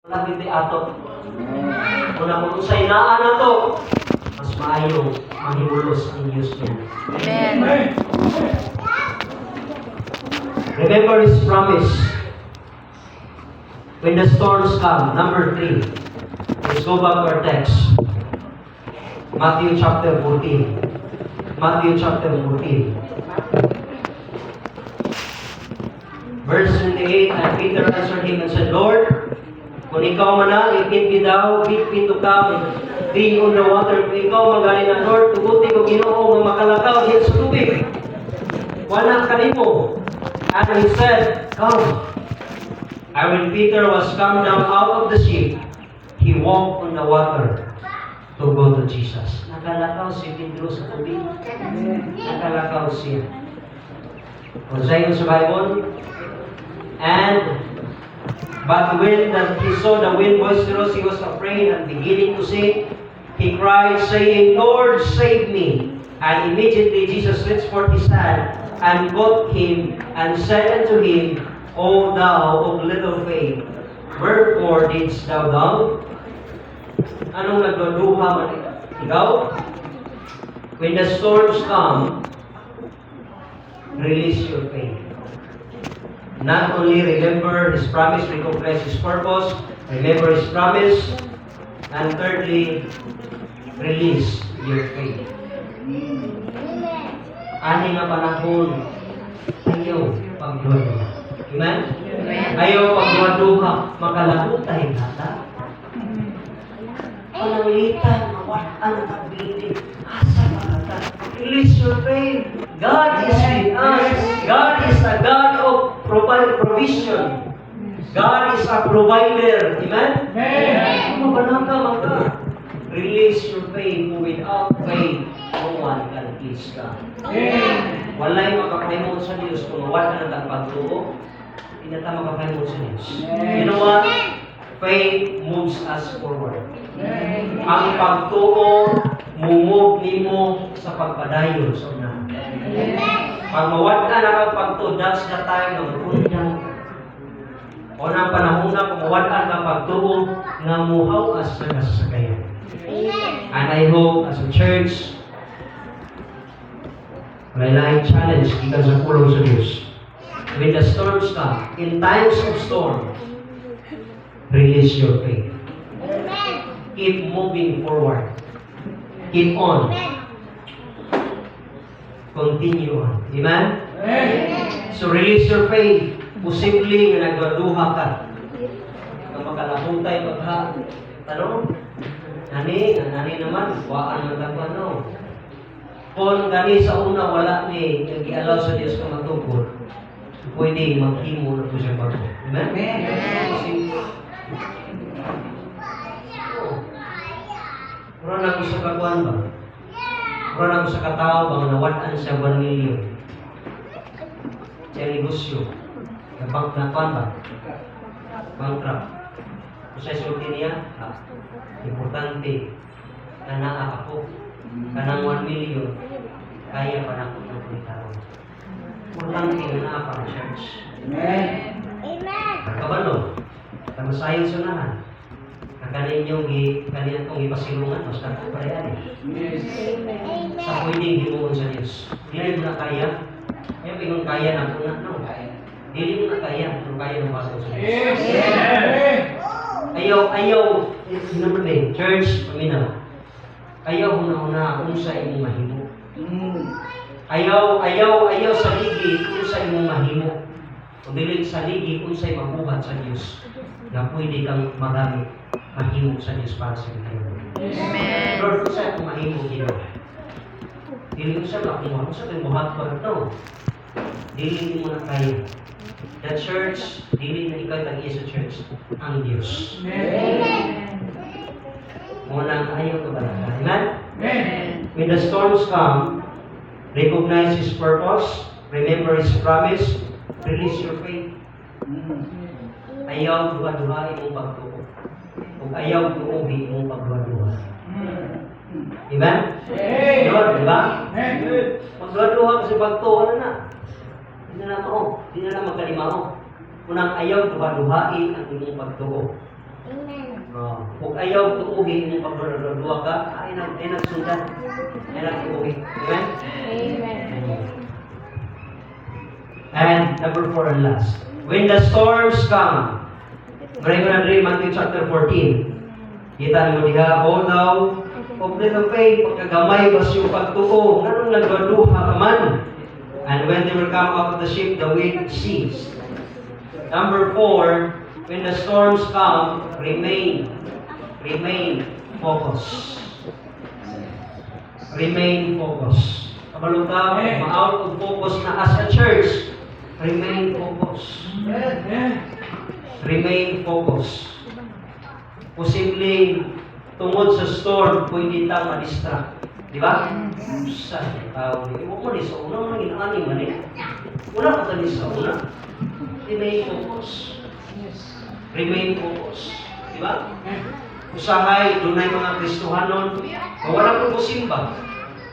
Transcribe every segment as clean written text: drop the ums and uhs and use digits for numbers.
Labing di ato. Una mo sa inaan na to, mas maayo mahimulos ang Diyos niya. Amen. Remember His promise. When the storms come, number 3. Let's go back to our text. Matthew chapter 14. Matthew chapter 14. Verse 28, and Peter answered him and said, Lord, kung ikaw man na, ipit daw, bit to come, being on the water, kung ikaw magaling na, Lord, tuguti ko Ginoo, makalakaw diyan sa tubig. Wala kanimo. And he said, come. And when Peter was come down out of the ship, he walked on the water to go to Jesus. Nakalakaw si Pedro sa tubig. Nakalakaw siya. Kung sa'yo sa Bible, but when he saw the wind boisterous, he was afraid and beginning to sink. He cried, saying, Lord, save me. And immediately Jesus stretched forth his hand and caught him and said unto him, O thou of little faith, wherefore didst thou doubt? Anong nagduduha man ikaw? When the storms come, release your faith. Not only remember His promise, recognize His purpose, remember His promise, and thirdly, release your faith. Ani nga panahon, ayaw pagduha. Amen? Ayaw pagduha, makalahot tayo nata. Pananglitan, mawaan ang kabili. Asa makata? Release your faith. God is with us. God is a God of provision. God is a provider. Amen? Ano ba na ka? Release your faith. Without faith, no one can please God. Walay makakalimot sa Diyos kung wala ka ng pagtuo. Hindi na makakalimot sa Diyos. You know what? Faith moves us forward. Ang pagtuo, mumove nimo sa pagpadayon sa unahan. Pag mawad ka na kang pagtuo, that's the time na magpunyan ka. O na panahon na kung mawad ka ng pagtuo, nga muhaw as na nasasagayan. And I hope as a church, may laing challenge kita sa pulong sa Diyos. When the storms come, in times of storm, release your faith. Keep moving forward. Keep on. Continue on. Amen? So release your faith. Posibleng nga nagwaduha ka. Kung makalahutay pagha. Tanong? Nani naman. Waan magkakwa no. Kung gani sa una wala ni nag-i-allow sa Diyos kung matungkol, pwede maghimo na po siya bago. Amen? Mura na ko sa kakuan ba? Mura na ko sa katao ba nga nawatan siya 1 million? Siya negosyo. Nabang nakuan ba? Bankrupt. Kung siya sulti niya, importante na naa ako. Kanang 1 million, kaya pa na ko ng kulitaro. Importante na naa para church. Amen. Kabalo, kamasayin sunahan. Kanin itong ipasilungan, mas natin parehari. Sa pwedeng himuon sa Diyos. Dili mo na kaya. Kaya pinong kaya na po na. No, dili mo na kaya. Kung kaya ng pasok sa Diyos. Ayaw. Naman eh, church, paminaw. Ayaw huna-huna kung sa imong mahimo. Ayaw sa ligi kung sa imong mahimo. Kung dili sa ligi kung sa mabuhat sa Diyos. Na pwede kang magamit. Mahimo sa Diyos para sa iyo. Amen. Lord, kung saan kung mahimo Ginoo? Dili ko siya makuha. Kung saan kung buhat pa ito? Dili mo na kaya. The church, dili na ikaw tag-iya sa church. Ang Diyos. Amen. Munang ayaw ka ba na? Amen? Amen. When the storms come, recognize His purpose, remember His promise, release your faith. Ayaw duha-duha imong pagtuo. Kung ayaw tuubi imong pagduha-duha. Amen? Yun, di ba? Magduha-duha kasi pagtuo na. Hindi na mao. Hindi na magkalimao. Unang ayaw duha-duhain ang imong pagtuo. Kung ayaw tuuhin mo pagdudua ka, ay nagsundan. Ay nagtuuhin. Amen? Amen. And number 4 and last. When the storms come, bring ko na rin Matthew chapter 14. Kita mo diha, O thou of little faith, pagkagamay bas yung pagtuo, nanong nagwaduha ka man. And when they will come out of the ship, the wind ceased. Number 4, when the storms come, remain focused. Remain focused. Kabalo ka, ma-out of focus na as a church, remain focused. Remain focused. Posibleng tungod sa storm, pwede tang ma-distract. Di ba? Saan yung tao? Iwo mo ni sa una, mga inaani man eh. Una ka tani sa una. Remain focus. Remain focus. Di ba? Usahay, dunay mga Kristohanon, wala ko simba.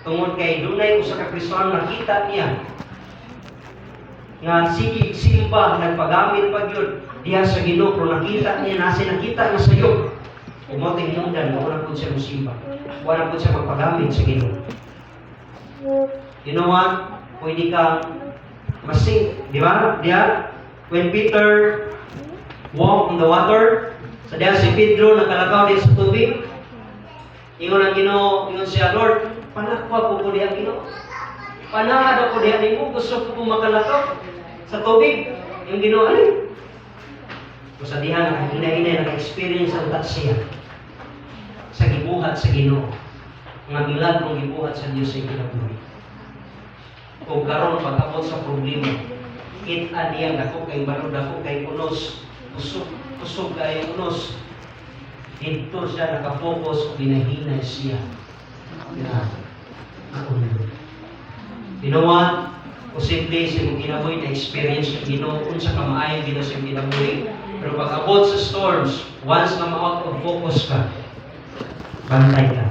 Tungod kay dunay usa ka Kristohanon nakita niya nga sige simba nagpagamit pa gyud diha sa Ginoo pero nakita niya nakita na sayo. Umoting hinungdan, wala po siya musimba. Wala po siya magpagamit sa Ginoo. You know what? Pwede kang masing, di ba? Diya, when Peter walked on the water, sa diya si Pedro nakalakaw din sa tubig, ingon ang Ginoo, ingon siya, Lord, panakwa po diya Ginoo. Panahad ako diya nimo, gusto ko makalakaw sa tubig. Yung Ginoo, alin? Sa diha hina-hina naka-experience ang tatsiya sa gibuhat sa Ginoo. Mga milagro gibuhat sa Dios sa kinabuhi. Kung karon pag-abot sa problema, kita niya dako kay balod dako kay unos, kusog kay unos. Dito siya naka-focus ug ginahina siya. Na you know what? Posible sa mong kinabuhi na experience yung Ginoo kung sa kamaayon Ginoo sa kinabuhi. Pero pag abot sa storms, once na ma-out of focus ka, bantay ka.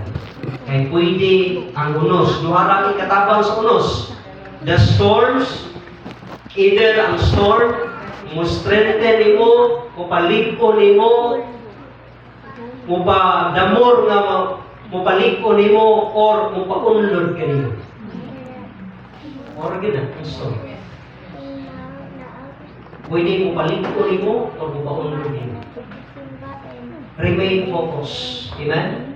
Kaya pwede ang unos, duharang ikatabang sa unos. The storms, either ang storm, mo strengthen mo, mo paligpo ni mo, mo pa damor nga mo paligpo ni mo, or mo paunlod ka niyo. Or gina, ang storm. Pwede mo paligpo ni mo, or mo paunlod ni mo. Remain focused. Amen?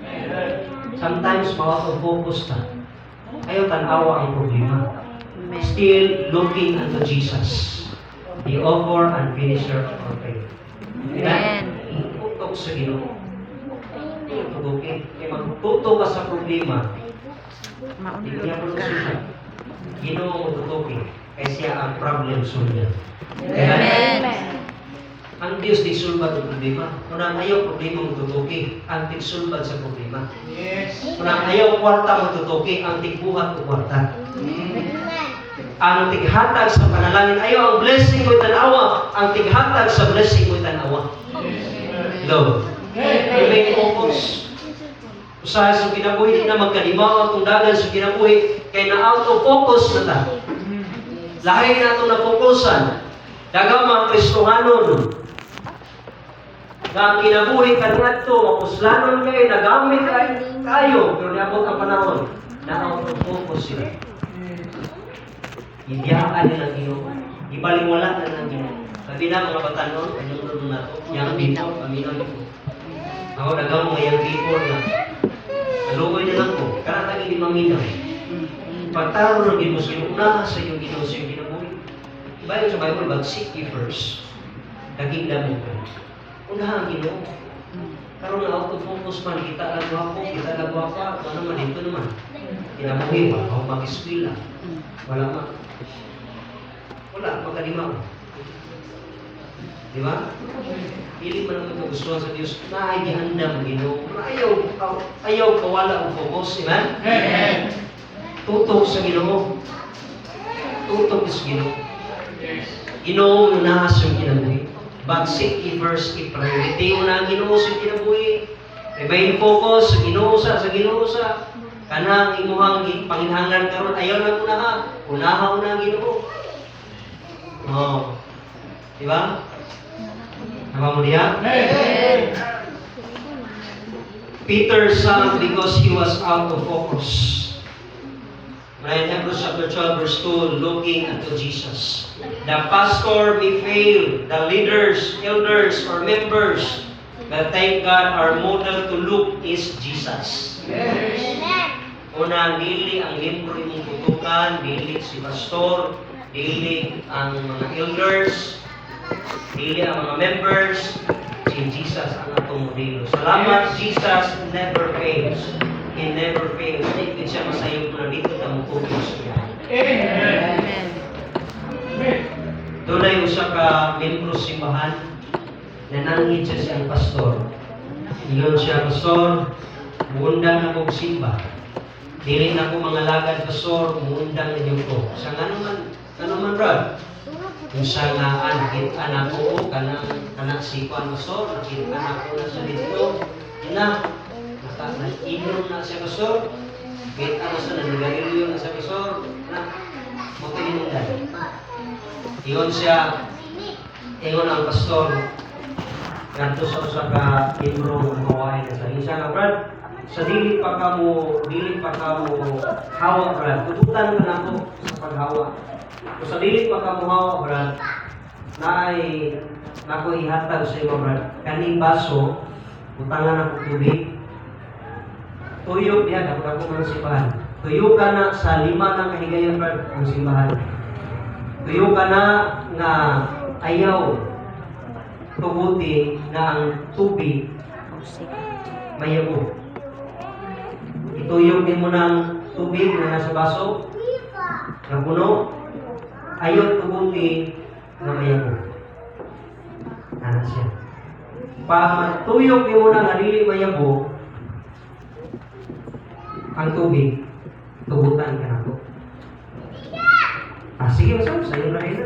Sometimes, ma-out of focus ka. Ayaw tanawa ang problema. Still looking unto Jesus, the author and finisher of our faith. Amen? Tutok sa Ginoo. Tutukin. Kaya magtuto ka sa problema, hindi niya siya. Ginoo mo tutukin. Kaya siya ang problem solver. Amen. Ang Diyos di sulbad ng problema. Unang ayaw problema mo tutuki, ang tigsulbad sa problema. Unang ayaw kwarta mo tutuki, ang tigbuhat o kwarta. Ang tighatag sa panalangin, ayaw ang blessing mo'y tanawa, ang tighatag sa blessing mo'y tanawa. Love. Remain focus. Usahay sa kinabuhi, di na magkalimaw ang dagan sa kinabuhi, kaya na out of focus na ta. Lahay na ito na fokusan. Dagang mga Kristohanon, na kinabuhi ka nga ito, mapuslanon kayo, nagamit kayo, pero niabot ang panahon, na out of focus sila. Ibiyaan nila Ginoo. Ibalingwala na lang Ginoo. Sabi na mga batanon, anong na ito? Yang dito, aminaw dito. Ako nagang mga young people na alukoy na lang ko, karang lagi di maminaw. Pagtaro ng Ginoo sa iyo, una sa iyo Ginoo sa iyo kinabuhi. Bayo sa Bible, mag-seek ye first. Naging damo ka. Unahan Ginoo. Karon na out of focus man, kita nagwapo, kita nagwapa, ano naman, ito naman. Kinabuhi, ako mag-eskwila. Wala ma. Wala, magkalimaw. Di ba? Pili man ang kagustuhan sa Diyos na ay gihanda mo Ginoo. Ayaw kawala ang focus. Amen? Amen. Tutok sa Ginoo. Tutok sa Ginoo. Ginoo unahas yung kinabuhi. Bagsik i-first i-priority una ang Ginoo sa kinabuhi. Remain focus sa Ginoo sa Ginoo sa kanang imuhang panginhangan karon ayaw na unaha. Unaha una ang Ginoo. Oh. Di ba? Nama mo diya? Amen. Peter sank because he was out of focus. Right, Hebrews chapter 12 verse 2, looking unto Jesus. The pastor may fail, the leaders, elders, or members, but thank God our model to look is Jesus. Una, dili ang membro imong tutukan, dili si pastor, dili ang mga elders, dili ang mga members, si Jesus ang atong modelo. Salamat, Jesus never fails. He never fails. Hindi siya masayog na dito na mututos niya. Amen. Doon ay usa ka membro simbahan na nangit siya siyang pastor. Iyon siya, pastor, muundang na kong simba. Dili na ko mga lagad, pastor, muundang na niyo ko. Sa ano man, Brad? Kung sa nga anak ko, kanang si Juan Pastor, nakita anak ko na sa dito, nag-inom na siya, pastor, kita na siya, nag-garilyo na siya, pastor, magpilinunan. Iyon siya, ingon ang pastor, ganito sa usa ka libro ng kawain na sa isa nga, Brad, sa dili pa ka mo hawa, Brad, tututan ka na ako sa paghawa. Kung sa dili pa ka mo hawa, Brad, nako ihatag sa iyo, Brad, kaning baso, utangan ako tubig, tuyok diyan, ako man simbahan. Tuyok ka na sa 5 ng kahigayon, Brad, ang simbahan. Tuyok ka na nga ayaw tuguti na ang tubig mayabo. Ituyok din mo ng tubig na nasa baso na puno, ayaw tuguti na mayabo. Ano siya? Pag tuyok din mo na nga dili mayabo ang tubig, tugutan ka na po. Sige, masam, sa'yo na rin.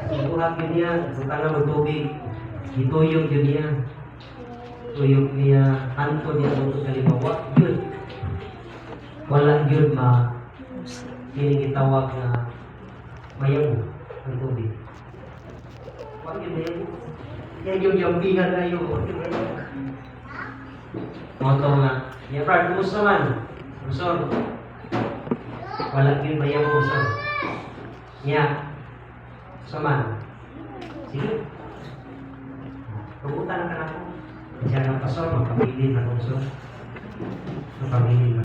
Ikuhat yun niya, tugutan na mag-tubig. Ituyok yun niya. Tuyok niya, anto niya ang kalimawa. Yun. Wala yun kinigitawag na mayabo ang tubig. Wala yun mayabo. Yan yung jampingan na yun. Moto nga. Yeah, Brad, kumusta man? Pastor, wala yun mayabo, Pastor. Yeah. Saman. Sige. Pupunta na ka na po. Diyan ang pastor, magpapilin na kung so. Magpapilin na.